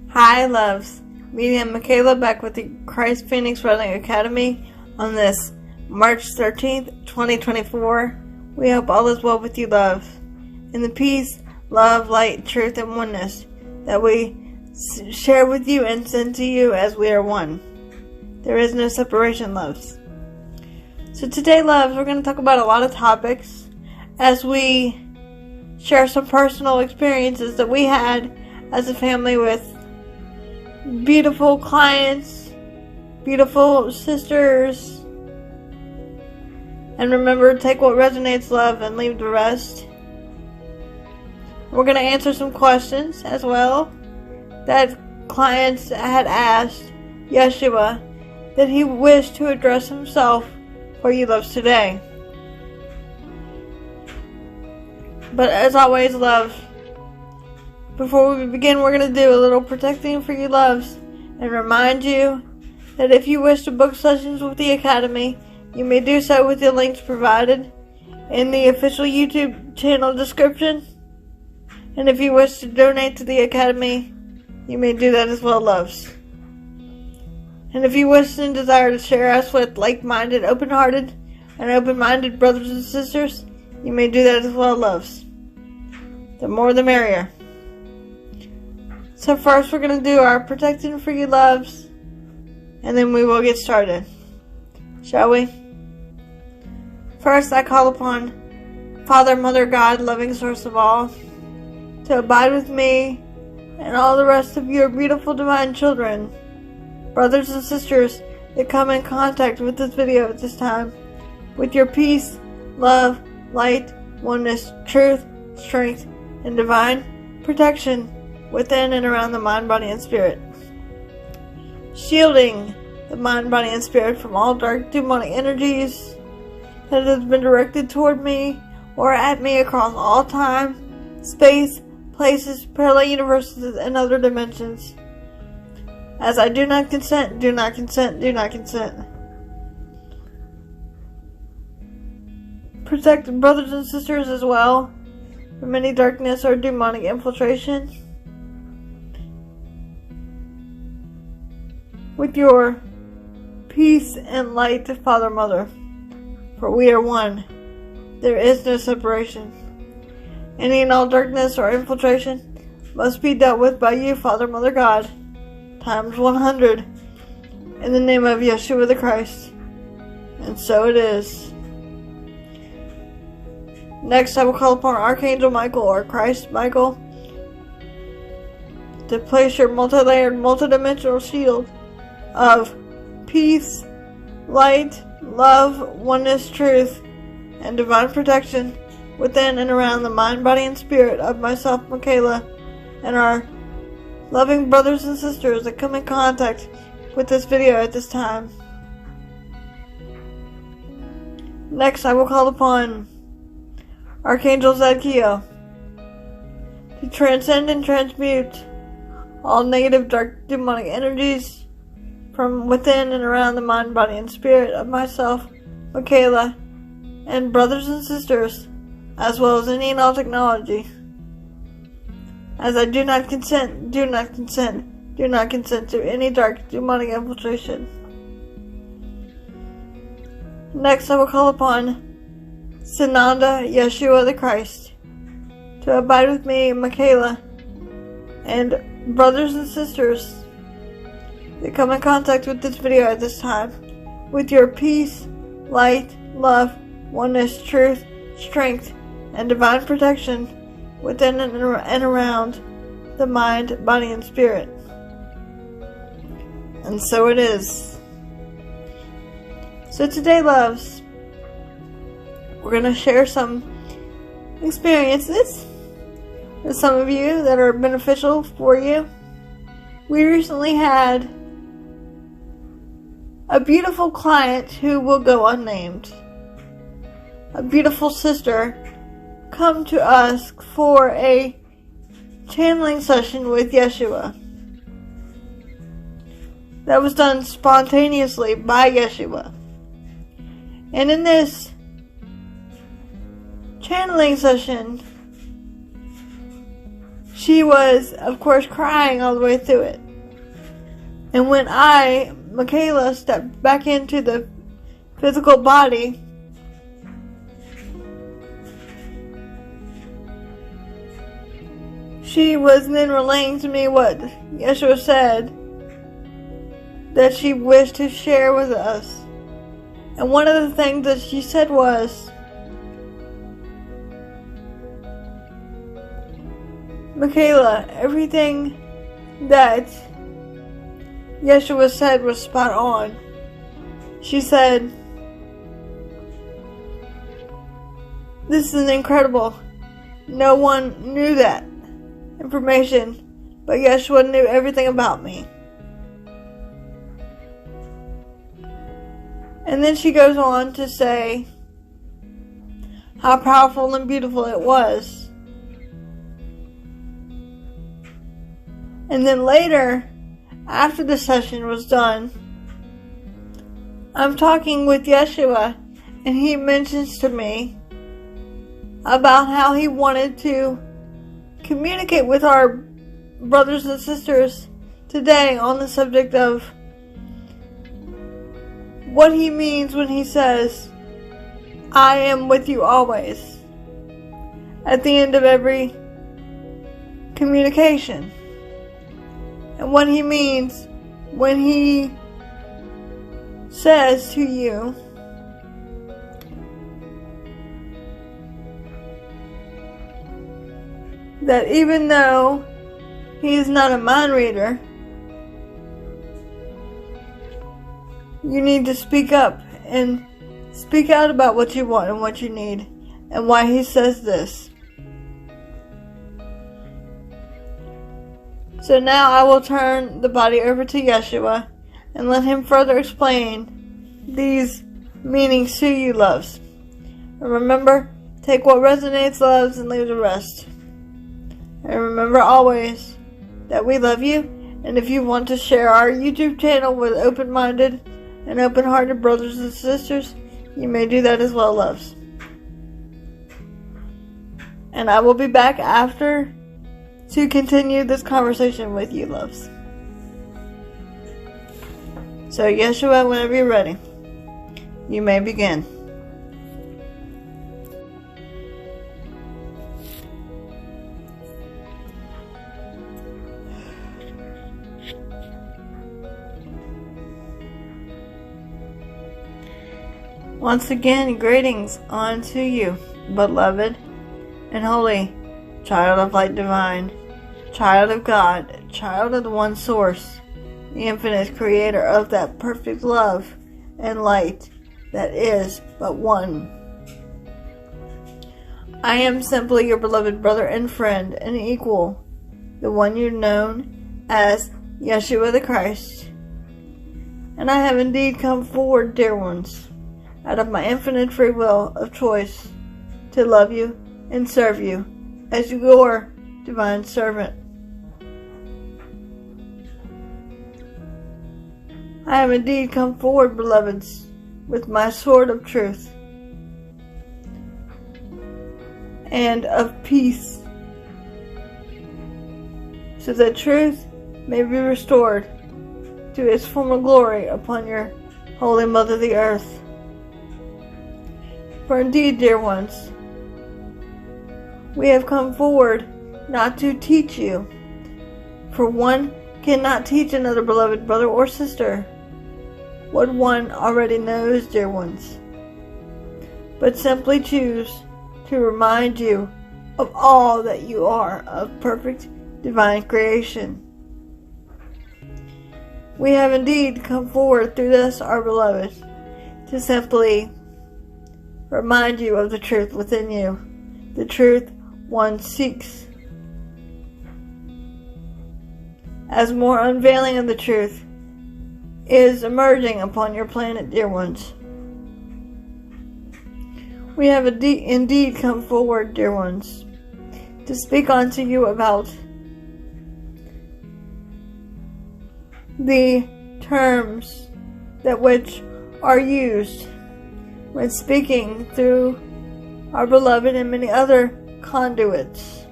Hi, loves. Me and Michaela back with the Christ Phoenix Wrestling Academy on this March 13th, 2024. We hope all is well with you, loves. In the peace, love, light, truth, and oneness that we share with you and send to you as we are one. There is no separation, loves. So today, loves, we're going to talk about a lot of topics as we share some personal experiences that we had as a family with beautiful clients, beautiful sisters. And remember, take what resonates, love, and leave the rest. We're going to answer some questions as well that clients had asked Yeshua that he wished to address himself for you, loves, today. But as always, loves, before we begin, we're going to do a little protecting for you, loves, and remind you that if you wish to book sessions with the Academy, you may do so with the links provided in the official YouTube channel description. And if you wish to donate to the Academy, you may do that as well, loves. And if you wish and desire to share us with like-minded, open-hearted, and open-minded brothers and sisters, you may do that as well, loves. The more the merrier. So first we're going to do our protecting for you, loves, and then we will get started. Shall we? First, I call upon Father, Mother, God, loving source of all, to abide with me and all the rest of your beautiful divine children, brothers and sisters that come in contact with this video at this time, with your peace, love, light, oneness, truth, strength, and divine protection within and around the mind, body, and spirit. Shielding the mind, body, and spirit from all dark demonic energies that has been directed toward me or at me across all time, space, places, parallel universes, and other dimensions. As I do not consent, do not consent, do not consent. Protect brothers and sisters as well from any darkness or demonic infiltration with your peace and light, Father, Mother, for we are one. There is no separation. Any and all darkness or infiltration must be dealt with by you, Father, Mother, God, times 100, in the name of Yeshua the Christ. And so it is. Next, I will call upon Archangel Michael, or Christ Michael, to place your multi-layered, multi-dimensional shield of peace, light, love, oneness, truth, and divine protection within and around the mind, body, and spirit of myself, Michaela, and our loving brothers and sisters that come in contact with this video at this time. Next, I will call upon Archangel Zadkiel to transcend and transmute all negative, dark, demonic energies from within and around the mind, body, and spirit of myself, Michaela, and brothers and sisters, as well as any and all technology. As I do not consent, do not consent, do not consent to any dark, demonic infiltration. Next, I will call upon Sananda Yeshua the Christ to abide with me, Michaela, and brothers and sisters that come in contact with this video at this time, with your peace, light, love, oneness, truth, strength, and divine protection within and around the mind, body, and spirit. And so it is. So today, loves, we're going to share some experiences with some of you that are beneficial for you. We recently had a beautiful client who will go unnamed. A beautiful sister come to us for a channeling session with Yeshua. That was done spontaneously by Yeshua. And in this channeling session, she was, of course, crying all the way through it. And when Michaela, stepped back into the physical body, she was then relaying to me what Yeshua said that she wished to share with us. And one of the things that she said was, Michaela, everything that Yeshua said was spot on. She said, this is incredible. No one knew that information, but Yeshua knew everything about me. And then she goes on to say how powerful and beautiful it was. And then later, after the session was done, I'm talking with Yeshua, and he mentions to me about how he wanted to communicate with our brothers and sisters today on the subject of what he means when he says, I am with you always, at the end of every communication. And what he means when he says to you, that even though he is not a mind reader, you need to speak up and speak out about what you want and what you need and why he says this. So now I will turn the body over to Yeshua and let him further explain these meanings to you, loves. And remember, take what resonates, loves, and leave the rest. And remember always that we love you, and if you want to share our YouTube channel with open-minded and open-hearted brothers and sisters, you may do that as well, loves. And I will be back after to continue this conversation with you, loves. So, Yeshua, whenever you're ready, you may begin. Once again, greetings unto you, beloved and holy child of light divine, child of God, child of the one source, the infinite creator of that perfect love and light that is but one. I am simply your beloved brother and friend and equal, the one you've known as Yeshua the Christ. And I have indeed come forward, dear ones, out of my infinite free will of choice, to love you and serve you as your divine servant. I have indeed come forward, beloveds, with my sword of truth and of peace, so that truth may be restored to its former glory upon your holy mother the earth. For indeed, dear ones, we have come forward not to teach you, for one cannot teach another beloved brother or sister what one already knows, dear ones, but simply choose to remind you of all that you are of perfect divine creation. We have indeed come forward through this, our beloved, to simply remind you of the truth within you, the truth one seeks. As more unveiling of the truth is emerging upon your planet, dear ones, we have indeed come forward, dear ones, to speak unto you about the terms that which are used when speaking through our beloved and many other conduits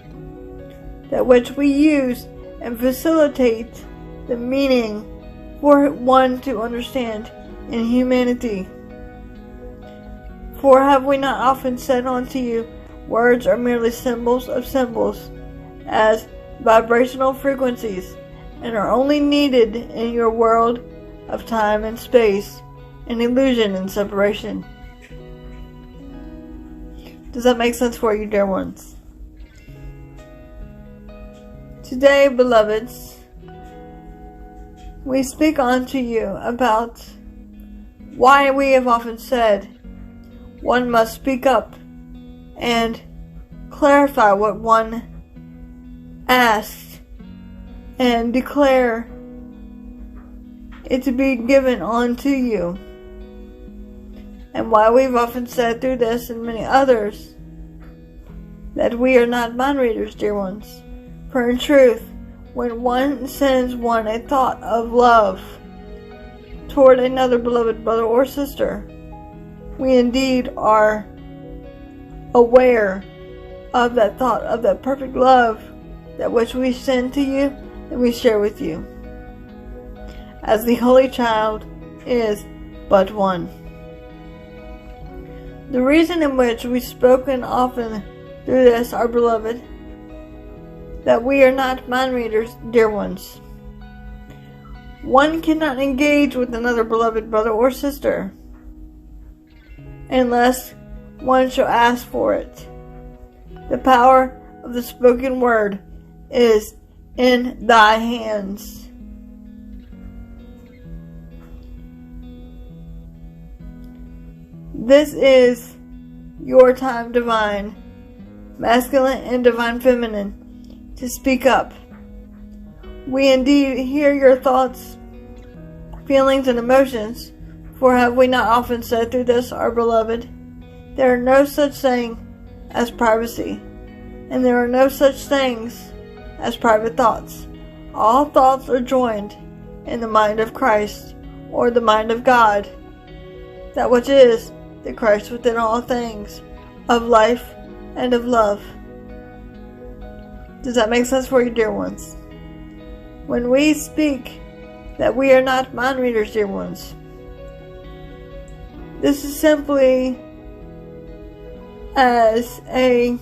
that which we use and facilitate the meaning for one to understand in humanity. For have we not often said unto you, words are merely symbols of symbols, as vibrational frequencies, and are only needed in your world of time and space, and illusion and separation. Does that make sense for you, dear ones? Today, beloveds, we speak unto you about why we have often said one must speak up and clarify what one asked and declare it to be given unto you, and why we've often said through this and many others that we are not mind readers, dear ones. For in truth, when one sends one a thought of love toward another beloved brother or sister, we indeed are aware of that thought, of that perfect love, that which we send to you and we share with you, as the Holy Child is but one. The reason in which we've spoken often through this, our beloved, that we are not mind readers, dear ones. One cannot engage with another beloved brother or sister unless one shall ask for it. The power of the spoken word is in thy hands. This is your time, divine, masculine and divine feminine, to speak up. We indeed hear your thoughts, feelings, and emotions, for have we not often said through this, our beloved, there are no such thing as privacy, and there are no such things as private thoughts. All thoughts are joined in the mind of Christ, or the mind of God, that which is the Christ within all things, of life and of love. Does that make sense for you, dear ones? When we speak that we are not mind readers, dear ones, this is simply as a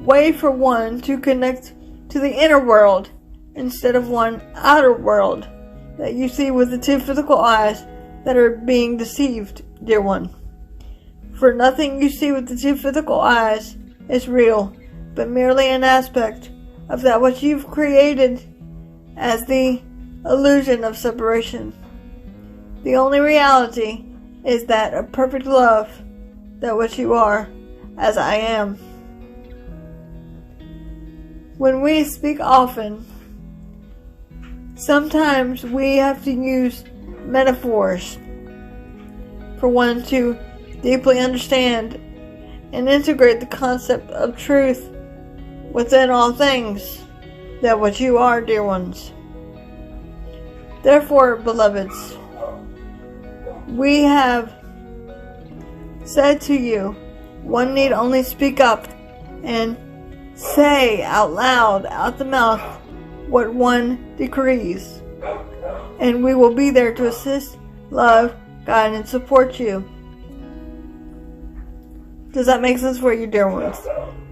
way for one to connect to the inner world instead of one outer world that you see with the two physical eyes that are being deceived, dear one. For nothing you see with the two physical eyes is real, but merely an aspect of that which you've created as the illusion of separation. The only reality is that of perfect love, that which you are, as I am. When we speak often, sometimes we have to use metaphors for one to deeply understand and integrate the concept of truth within all things, that which you are, dear ones. Therefore, beloveds, we have said to you, one need only speak up and say out loud, out the mouth, what one decrees, and we will be there to assist, love, guide, and support you. Does that make sense for you, dear ones?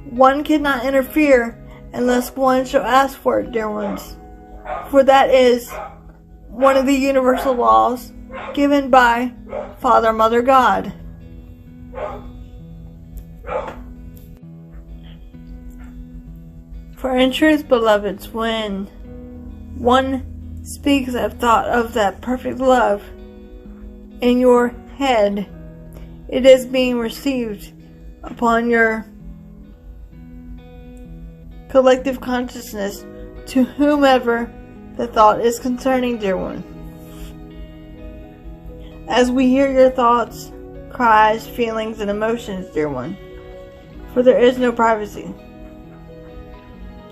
One cannot interfere unless one shall ask for it, dear ones, for that is one of the universal laws given by Father, Mother, God. For in truth, beloveds, when one speaks of thought of that perfect love in your head, it is being received upon your collective consciousness to whomever the thought is concerning, dear one. As we hear your thoughts, cries, feelings, and emotions, dear one, for there is no privacy.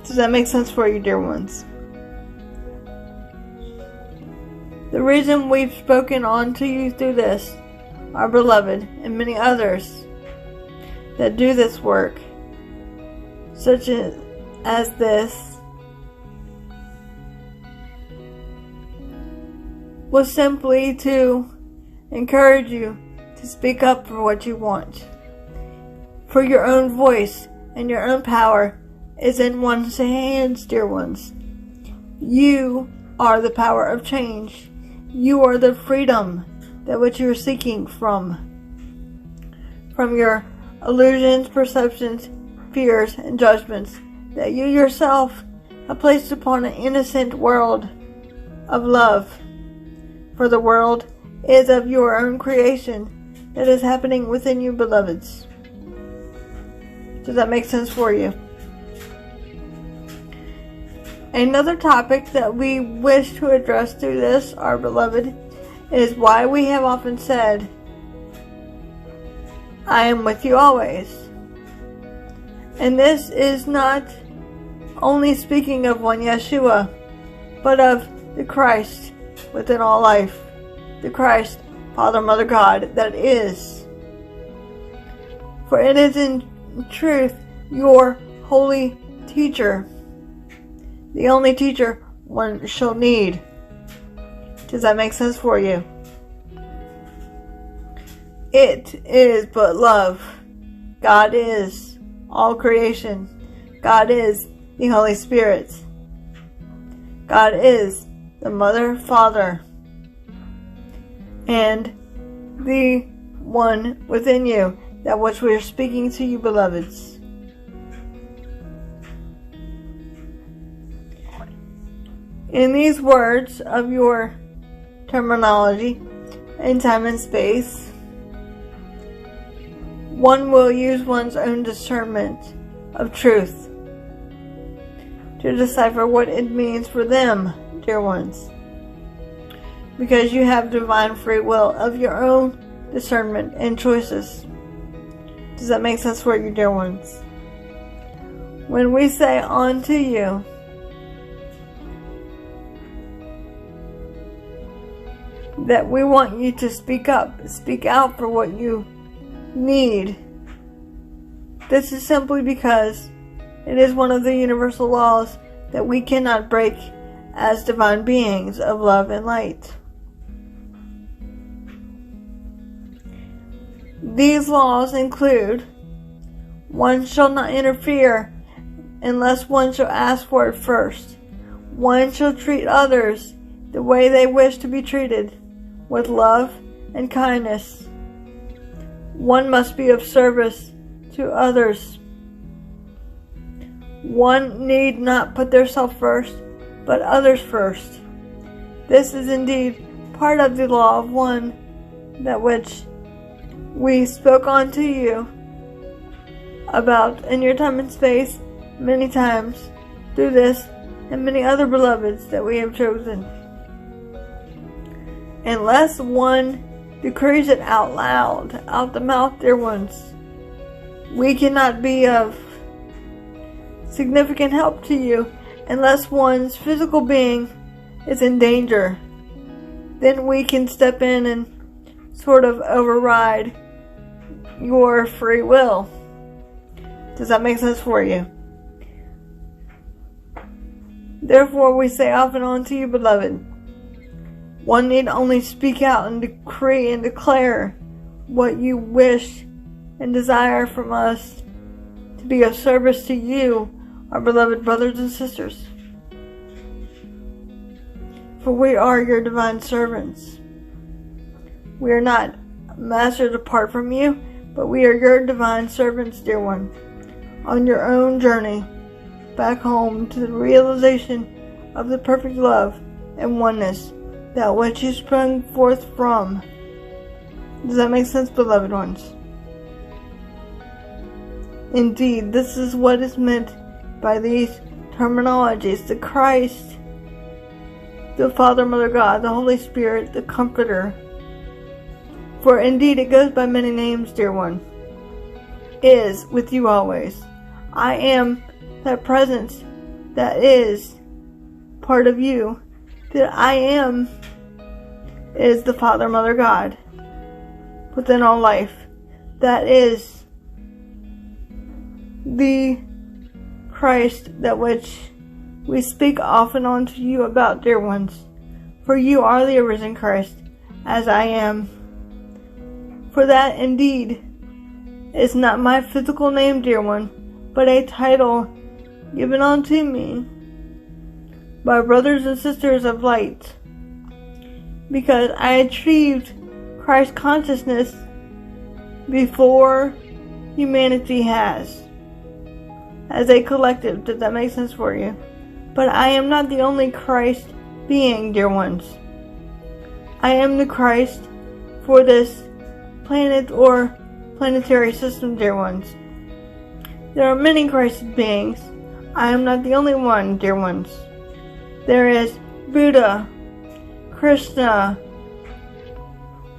Does that make sense for you, dear ones? The reason we've spoken on to you through this, our beloved, and many others that do this work, such as this was simply to encourage you to speak up for what you want. For your own voice and your own power is in one's hands, dear ones. You are the power of change. You are the freedom that which you are seeking from your illusions, perceptions, fears, and judgments that you yourself have placed upon an innocent world of love. For the world is of your own creation that is happening within you, beloveds. Does that make sense for you? Another topic that we wish to address through this, our beloved, is why we have often said, I am with you always. And this is not only speaking of one Yeshua, but of the Christ within all life. The Christ, Father, Mother, God, that is. For it is in truth your holy teacher, the only teacher one shall need. Does that make sense for you? It is but love. God is all creation. God is the Holy Spirit. God is the Mother, Father, and the one within you, that which we are speaking to you, beloveds. In these words of your terminology in time and space, one will use one's own discernment of truth to decipher what it means for them, dear ones, because you have divine free will of your own discernment and choices. Does that make sense for you, dear ones? When we say unto you, that we want you to speak up, speak out for what you need, this is simply because it is one of the universal laws that we cannot break as divine beings of love and light. These laws include: one shall not interfere unless one shall ask for it first. One shall treat others the way they wish to be treated, with love and kindness. One must be of service to others. One need not put theirself first, but others first. This is indeed part of the law of one, that which we spoke on to you about in your time and space many times through this and many other beloveds that we have chosen. Unless one decrees it out loud, out the mouth, dear ones, we cannot be of significant help to you unless one's physical being is in danger. Then we can step in and sort of override your free will. Does that make sense for you? Therefore we say often unto you, beloved, one need only speak out and decree and declare what you wish and desire from us to be of service to you, our beloved brothers and sisters. For we are your divine servants. We are not masters apart from you, but we are your divine servants, dear one, on your own journey back home to the realization of the perfect love and oneness that which you sprung forth from. Does that make sense, beloved ones? Indeed, this is what is meant by these terminologies: the Christ, the Father, Mother, God, the Holy Spirit, the Comforter. For indeed it goes by many names, dear one. Is with you always. I am that presence that is part of you. That I am is the Father, Mother, God within all life. That is the Christ, that which we speak often unto you about, dear ones. For you are the arisen Christ, as I am. For that indeed is not my physical name, dear one, but a title given unto me by brothers and sisters of light, because I achieved Christ consciousness before humanity has, as a collective. Does that make sense for you? But I am not the only Christ being, dear ones. I am the Christ for this planet or planetary system, dear ones. There are many Christ beings. I am not the only one, dear ones. There is Buddha, Krishna,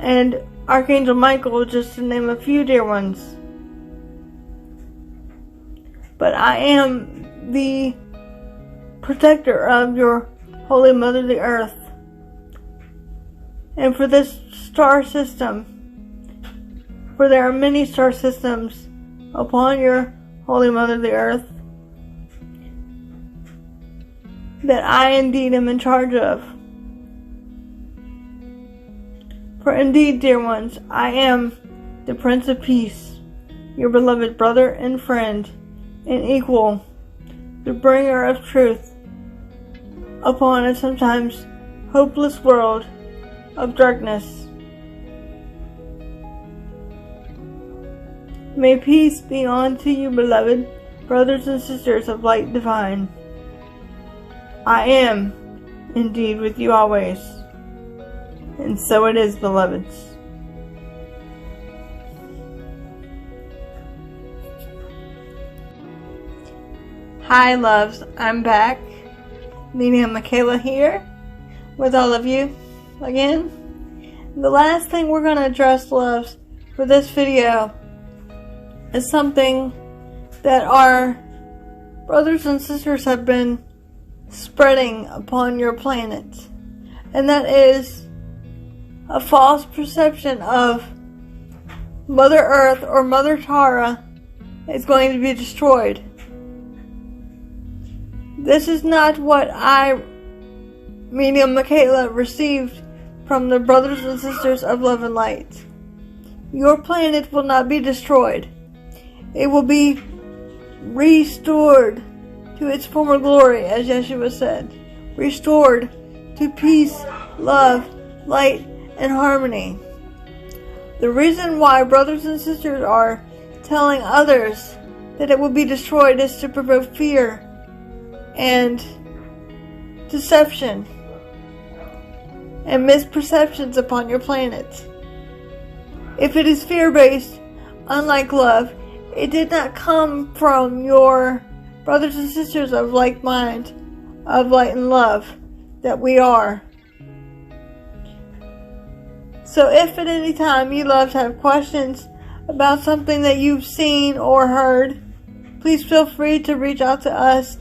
and Archangel Michael, just to name a few, dear ones. But I am the protector of your Holy Mother, the Earth. And for this star system, for there are many star systems upon your Holy Mother, the Earth, that I indeed am in charge of. For indeed, dear ones, I am the Prince of Peace, your beloved brother and friend, and equal, the bringer of truth upon a sometimes hopeless world of darkness. May peace be unto you, beloved brothers and sisters of light divine. I am indeed with you always, and so it is, beloveds. Hi, loves. I'm back. Medium Michaela here with all of you again. The last thing we're going to address, loves, for this video is something that our brothers and sisters have been spreading upon your planet, and that is a false perception of Mother Earth or Mother Tara is going to be destroyed. This is not what I, Medium Michaela, received from the brothers and sisters of love and light. Your planet will not be destroyed. It will be restored to its former glory, as Yeshua said. Restored to peace, love, light, and harmony. The reason why brothers and sisters are telling others that it will be destroyed is to provoke fear and deception and misperceptions upon your planet. If it is fear-based, unlike love, it did not come from your brothers and sisters of like mind, of light and love that we are. So if at any time you loves have questions about something that you've seen or heard, please feel free to reach out to us,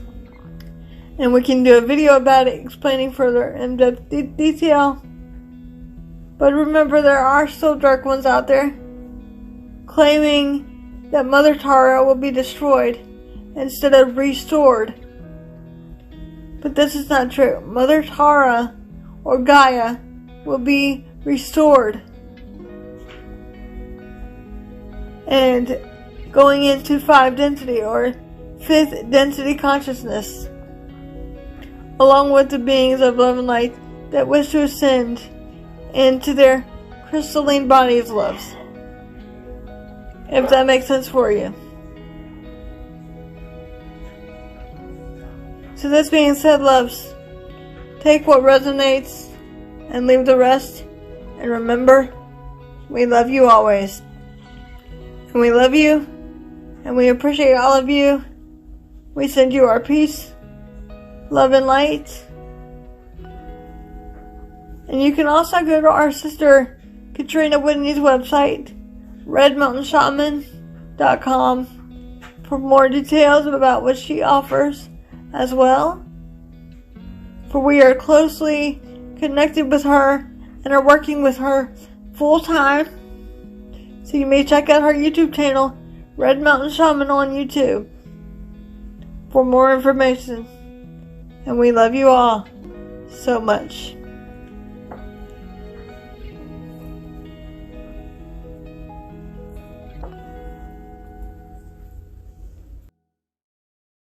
and we can do a video about it explaining further in-depth detail. But remember, there are still dark ones out there claiming that Mother Tara will be destroyed instead of restored. But this is not true. Mother Tara, or Gaia, will be restored and going into 5 density or 5th density consciousness, along with the beings of love and light that wish to ascend into their crystalline bodies, loves. If that makes sense for you. So this being said, loves, take what resonates and leave the rest. And remember, we love you always. And we love you. And we appreciate all of you. We send you our peace, love, and light. And you can also go to our sister Katrina Whitney's website, redmountainshaman.com, for more details about what she offers as well. For we are closely connected with her and are working with her full time. So you may check out her YouTube channel, Red Mountain Shaman, on YouTube. for more information. And we love you all so much.